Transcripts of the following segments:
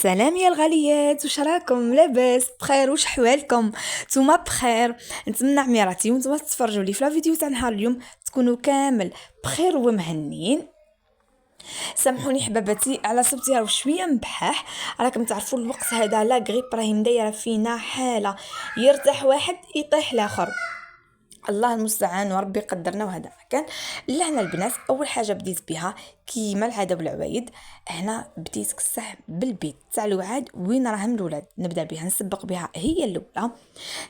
سلام يا الغاليات، واش راكم؟ لاباس بخير؟ واش حوالكم؟ نتوما بخير؟ نتمنى عميراتي وانتم تتفرجوا لي في لا فيديو تاع نهار اليوم تكونوا كامل بخير ومهنيين. سامحوني حباباتي على صوتي راه شويه مبحاح، راكم تعرفوا الوقت هذا لا غريب راهي مدايره فينا حاله، يرتاح واحد يطيح الاخر. الله المستعان وربي قدرنا وهذا كان. لهنا البنات اول حاجه بديت بها كيما العاده والعوايد، هنا بديت كسح بالبيت تاع الوعاد وين راهم الولاد. نبدا بها نسبق بها هي الاولى،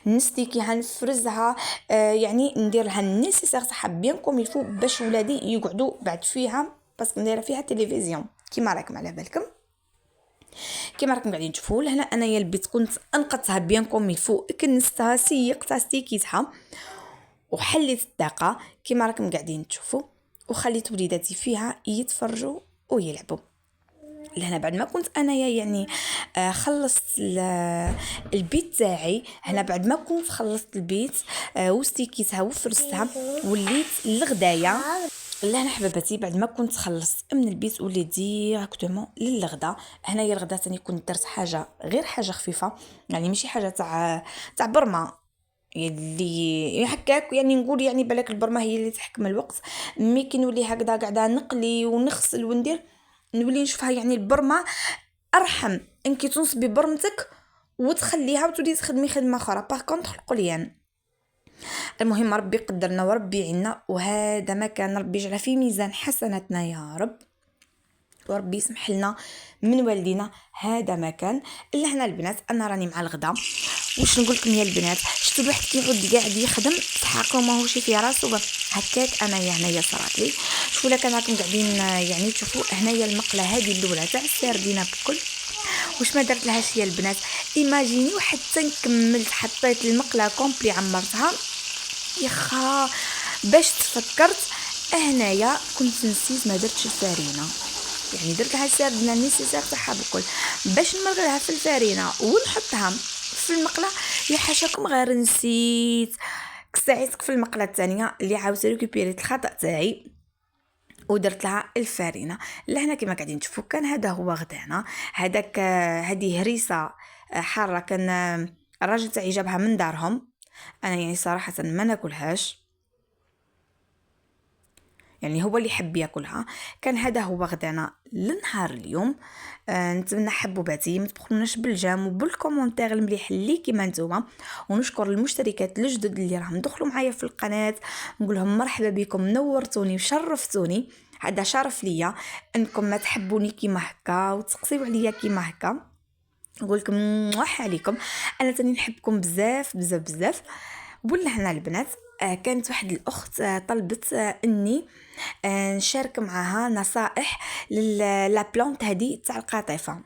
نستيكيها نفرزها، يعني ندير لها النيسيسير تاعها بيان كوم يفو باش ولادي يقعدوا بعد فيها، باسكو ندير فيها تلفزيون كيما راكم على بالكم. كيما راكم قاعدين تشوفوا لهنا انايا البيت كنت انقطها بيان كوم يفو، كنستها سيقتها ستيكيتها وحليت الطاقه كيما راكم قاعدين تشوفوا، وخليت وليداتي فيها يتفرجوا ويلعبوا. لهنا بعد ما كنت انايا يعني خلصت البيت تاعي، هنا بعد ما كنت خلصت البيت وستيكيتها وفرستها وليت للغدايه. لهنا حباباتي بعد ما كنت خلصت من البيت وليت ديريكتومون للغدا. هنايا الغدا ثاني كنت درت حاجه غير حاجه خفيفه، يعني ماشي حاجه تاع برما اللي هكاك، يعني نقول يعني بالك البرمه هي اللي تحكم الوقت، مي كي نولي هكذا قاعده نقلي ونغسل وندير نولي نشوفها يعني البرمه ارحم انكي تنصبي برمتك وتخليها وتولي تخدمي خدمه اخرى. باغ كونطخ القليان. المهم ربي قدرنا وربي يعيننا، وهذا ما كان، ربي يجعل في ميزان حسناتنا يا رب، وربي يسمح لنا من والدينا. هذا ما كان. الا هنا البنات انا راني مع الغدا. واش نقول لكم يا البنات؟ شفتوا الواحد كيعود قاعد يخدم تحقق ماهوش في راسو هكاك. انايا هنايا صرات لي، شوفوا لك راكم قاعدين يعني تشوفوا هنايا المقله هذه الاولى تاع السردينه بكل. واش ما درت لهاش يا البنات؟ ايماجيني وحتى كملت حطيت المقله كومبلي عمرتها يخا. باش تفكرت هنايا كنت نسيت ما درتش الفارينه، يعني درت لها السردينه النيسيسير تاعها بكل باش نمرغلها في الفارينه ونحطها في المقله. يا حاشاكم غير نسيت كسعيتك في المقله الثانيه اللي عاوزت ريكوبيريت الخطا تاعي ودرت لها الفارينه. لهنا كما قاعدين تشوفوا كان هذا هو غدانا. هذاك هذه هريسه حاره، كان الراجل تاعي جابها من دارهم. انا يعني صراحه ما ناكلهاش، يعني هو اللي يحب ياكلها. كان هذا هو غدانا لنهار اليوم. نتمنى حبوباتي ما تبخلوناش بالجام وبالكومونتير المليح اللي كيما نتوما، ونشكر المشتركات الجدد اللي راهم دخلوا معايا في القناه. نقول لهم مرحبا بكم، نورتوني وشرفتوني. هذا شرف ليا انكم ما تحبوني كيما هكا وتسقسيو عليا كيما هكا. نقول لكم موح عليكم، انا تاني نحبكم بزاف بزاف بزاف. ولا هنا البنات كانت واحد الاخت طلبت اني نشارك معها نصائح لا بلانت هذه تاع القطيفه.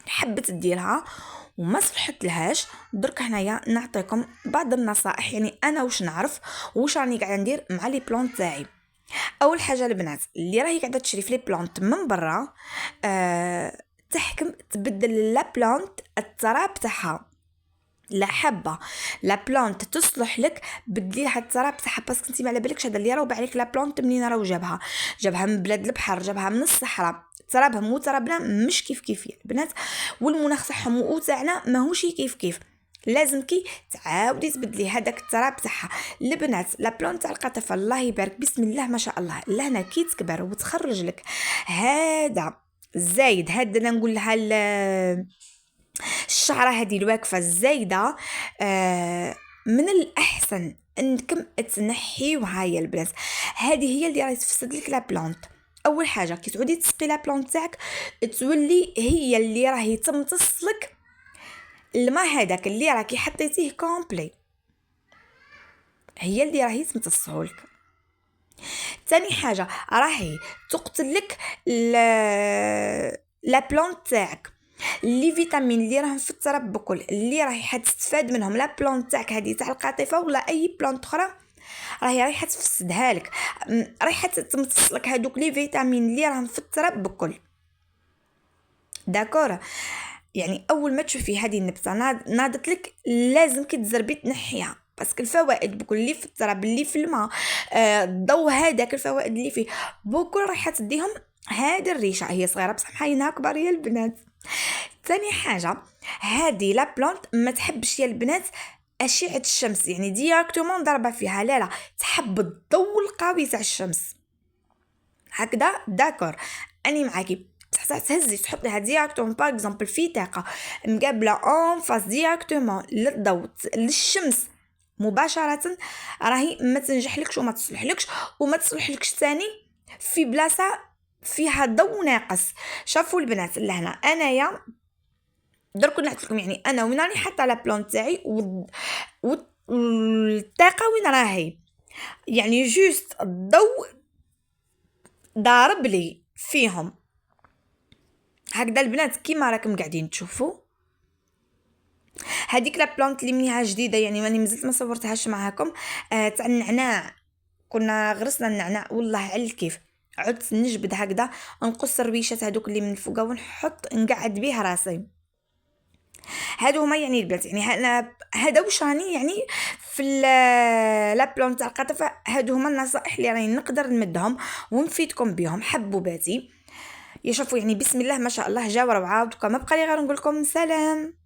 حبت ديرها وما صلحت لهاش. درك هنايا نعطيكم بعض النصائح، يعني انا واش نعرف واش راني قاعده ندير مع لي بلانت تاعي. اول حاجه البنات اللي راهي قاعده تشري في لي بلانت من برا، تحكم تبدل لا بلانت التراب تاعها. لا حابه لا بلانت تصلح لك بدلي لها التراب تاعها، باسكو انت ما على بالكش هذا اللي راهو باع لك لا بلانت منين راهو جابها من بلاد البحر، جابها من الصحراء. ترابهم وترابنا مش كيف كيف يا البنات، والمناخ تاعهم وتاعنا ماهوش كيف كيف. لازم كي تعاودي تبدلي هذاك التراب تاعها. البنات لا بلانت تاع القطيفه الله يبارك بسم الله ما شاء الله، لهنا كي تكبر وتخرج لك هذا الزايد، هذا نقول لها الشعره هذه الواقفه الزايده، من الاحسن انكم تنحيوها يا البنات. هذه هي اللي راهي تفسد لك لا بلانت. اول حاجه كي تعودي تسقي لا بلانت تاعك تولي هي اللي راهي تمتص لك الماء هذاك اللي راكي حطيتيه كومبلي، هي اللي راهي تمتصهولك. ثاني حاجه راهي تقتل لك لا بلانت تاعك. لي فيتامين اللي راهم في التراب بكل اللي راهي حتستفاد منهم لا بلانت تاعك هذه تاع القطيفه ولا اي بلانت اخرى، راهي حتفسدها لك، راهي حتمتص لك هذوك لي فيتامين اللي راهم في التراب بكل. داكور؟ يعني اول ما تشوفي هذه النبته ناضت لك لازم كي تزربي تنحيها، باسكو الفوائد بكل اللي في التراب اللي في الماء، الضوء هذاك الفوائد اللي فيه بكل راح تديهم هذه الريشه. هي صغيره بصح حاينها كبار يا البنات. ثاني حاجه هذه لا بلانت ما تحبش يا البنات اشعه الشمس، يعني ديراكتومون ضربه فيها، لا تحب الضوء القوي تاع الشمس هكذا. داكور اني معاكي، بصح تهزي تحطيها ديراكتومون باغ اكزومبل في طاقه مقابله اون فاس ديراكتومون للضوء للشمس مباشره، راهي ما تنجحلكش وما تصلحلكش، وما تصلحلكش ثاني في بلاصه فيها ضوء ناقص. شافوا البنات لهنا انايا درك نعطيكم لكم، يعني انا وين راني حاطه لا بلون تاعي والطاقه وين راهي، يعني جوست الضوء ضارب لي فيهم هكذا البنات كيما راكم قاعدين تشوفوا. هذيك لا بلانت اللي منيها جديده، يعني ماني مازلت ما صورتهاش معاكم، تاع النعناع، كنا غرسنا النعناع والله على الكيف. عدت نجبد هكذا نقص الرويشات هذوك اللي من الفوق ونحط نقعد بيه راسي. هادو هما يعني البنات، يعني هذا واش راني يعني في لا بلون تاع القطف، هادو هما النصائح اللي راني نقدر نمدهم ونفيدكم بهم حبوباتي. يشوفوا يعني بسم الله ما شاء الله جاو روعه. ما بقى لي غير نقول لكم سلام.